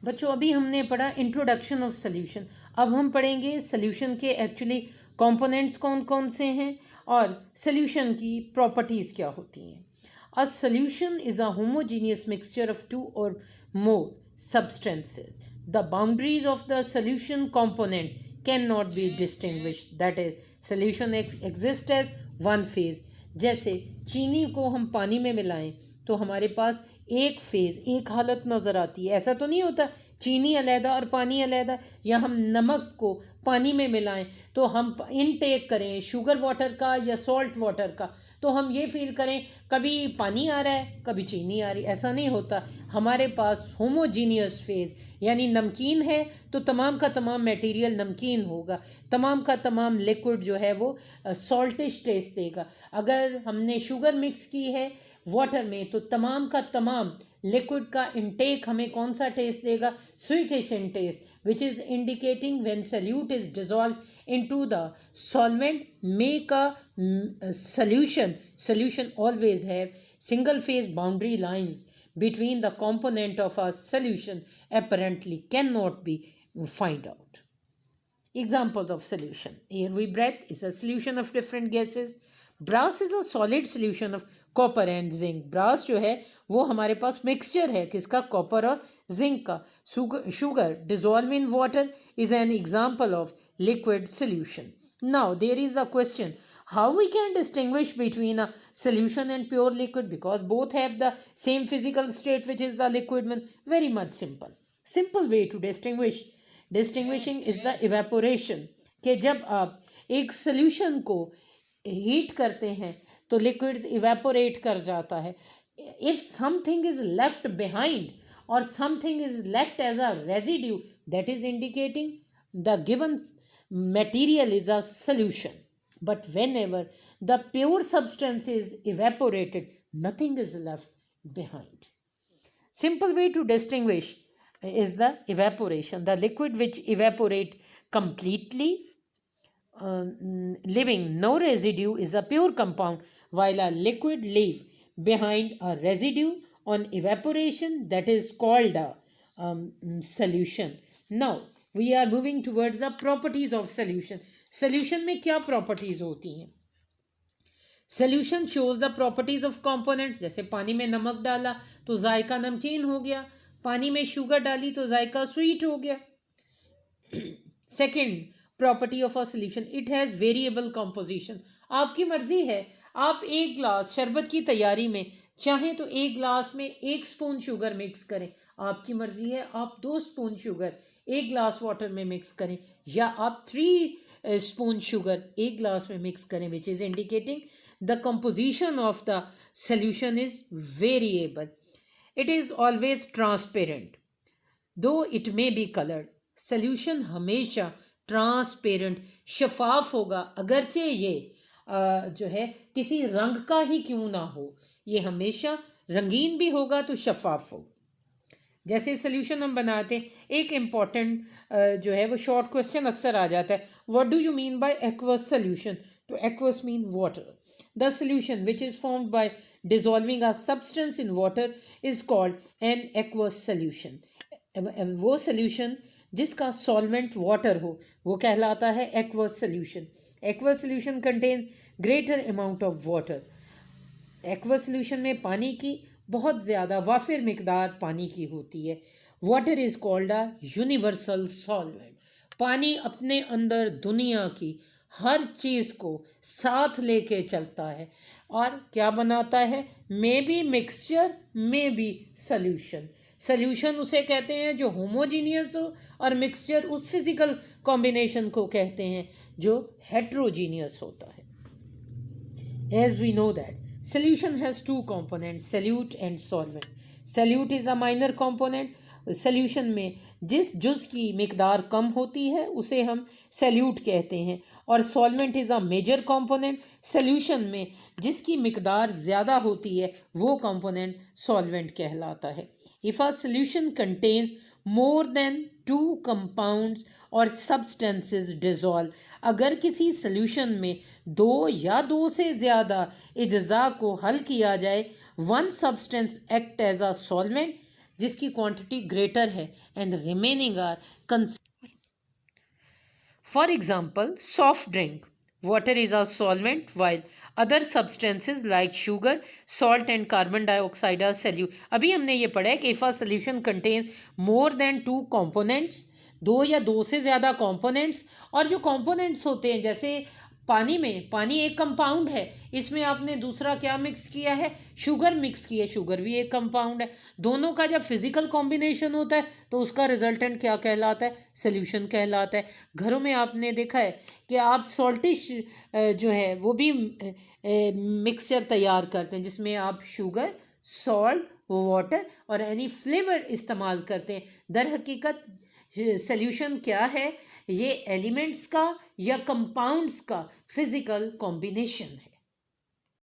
बच्चों अभी हमने पढ़ा इंट्रोडक्शन ऑफ सॉल्यूशन। अब हम पढ़ेंगे सॉल्यूशन के एक्चुअली कंपोनेंट्स कौन कौन से हैं और सॉल्यूशन की प्रॉपर्टीज़ क्या होती हैं। A solution is a homogeneous mixture of two और more substances. The boundaries of the solution component cannot be distinguished. That is, solution exists as one phase. जैसे चीनी को हम पानी में मिलाएं तो हमारे पास एक फेज़, एक हालत नज़र आती है। ऐसा तो नहीं होता चीनी अलहदा और पानी अलहदा। या हम नमक को पानी में मिलाएं तो हम इनटेक करें शुगर वाटर का या सॉल्ट वाटर का, तो हम ये फील करें कभी पानी आ रहा है कभी चीनी आ रही। ऐसा नहीं होता। हमारे पास होमोजीनियस फेज़ यानी नमकीन है तो तमाम का तमाम मटेरियल नमकीन होगा, तमाम का तमाम लिक्विड जो है वो सॉल्टिश टेस्ट देगा। अगर हमने शुगर मिक्स की है वाटर में तो तमाम का तमाम लिक्विड का इनटेक हमें कौन सा टेस्ट देगा, sweetish in taste, which is indicating when solute is dissolved into the solvent make a solution always have single phase boundary lines between the component of a solution apparently cannot be find out. Examples of solution: air we breathe is a solution of different gases. Brass is a solid solution of copper and zinc. brass जो है वो हमारे पास mixture है किसका, copper और zinc का. sugar dissolved in water is an example of liquid solution. Now there is a question how we can distinguish between a solution and pure liquid, because both have the same physical state which is the liquid one. Very much simple way to distinguishing is the evaporation, कि जब आप एक solution को heat करते हैं तो liquid evaporate कर जाता है. If something is left behind और something is left as a residue, that is indicating the given material is a solution. But whenever the pure substance is evaporated, nothing is left behind. Simple way to distinguish is the evaporation. The liquid which evaporate completely, leaving no residue, is a pure compound, while a liquid leave behind a residue on evaporation, that is called a solution. Now we are moving towards the properties of solution. Solution में क्या properties होती हैं? Solution shows the properties of components. जैसे पानी में नमक डाला तो जायका नमकीन हो गया, पानी में शुगर डाली तो जायका स्वीट हो गया. Second property of a solution, it has variable composition. आपकी मर्जी है, आप एक ग्लास शरबत की तैयारी में चाहें तो एक ग्लास में 1 स्पून शुगर मिक्स करें, आपकी मर्जी है. आप 2 स्पून शुगर 1 ग्लास वाटर में मिक्स करें, या आप 3 स्पून शुगर 1 ग्लास में मिक्स करें, which is indicating the composition of the solution is variable. It is always transparent though it may be colored. solution हमेशा ट्रांसपेरेंट शफाफ होगा, अगरचे ये जो है किसी रंग का ही क्यों ना हो, ये हमेशा रंगीन भी होगा तो शफाफ हो. जैसे सॉल्यूशन हम बनाते हैं, एक इम्पॉर्टेंट जो है वो शॉर्ट क्वेश्चन अक्सर आ जाता है, what do you mean by aqueous solution. तो aqueous mean water. The solution which is formed by dissolving a substance in water is called an aqueous solution. वो solution जिसका solvent water हो वो कहलाता है aqueous solution. Aqueous solution contains greater amount of water. Aqueous solution में पानी की बहुत ज़्यादा वाफिर मिकदार पानी की होती है. Water is called a universal solvent. पानी अपने अंदर दुनिया की हर चीज़ को साथ लेके चलता है और क्या बनाता है, may be mixture may be solution. Solution उसे कहते हैं जो होमोजीनियस हो और मिक्सचर उस फिजिकल कॉम्बिनेशन को कहते हैं जो हेट्रोजीनियस होता है. As we know that solution has 2 components, solute and solvent. Solute is a minor component. Solution में जिस जुज़ की मिकदार कम होती है उसे हम सॉल्यूट कहते हैं, और solvent is a major component. Solution में जिसकी मिकदार ज़्यादा होती है वो कंपोनेंट सॉल्वेंट कहलाता है. If a solution contains more than 2 compounds और सब्सटेंसेस डिज़ोल्व, अगर किसी सॉल्यूशन में 2 या 2 से ज़्यादा अज्जा को हल किया जाए, 1 substance act as a solvent, जिसकी क्वांटिटी ग्रेटर है and remaining are For example, soft drink. Water is a solvent while other substances like sugar, salt and carbon dioxide are solute. अभी हमने ये पढ़ा है कि if a solution contains more than 2 components, दो या दो से ज़्यादा components, और जो components होते हैं जैसे पानी में, पानी एक कंपाउंड है, इसमें आपने दूसरा क्या मिक्स किया है, शुगर मिक्स की है, शुगर भी एक कंपाउंड है, दोनों का जब फिजिकल कॉम्बिनेशन होता है तो उसका रिजल्टेंट क्या कहलाता है, सोल्यूशन कहलाता है। घरों में आपने देखा है कि आप सॉल्टिश जो है वो भी मिक्सचर तैयार करते हैं जिसमें आप शुगर, सॉल्ट, वाटर और एनी फ्लेवर इस्तेमाल करते हैं। दर हकीकत सोल्यूशन क्या है, ये एलिमेंट्स का या कंपाउंड्स का फिजिकल कॉम्बिनेशन है।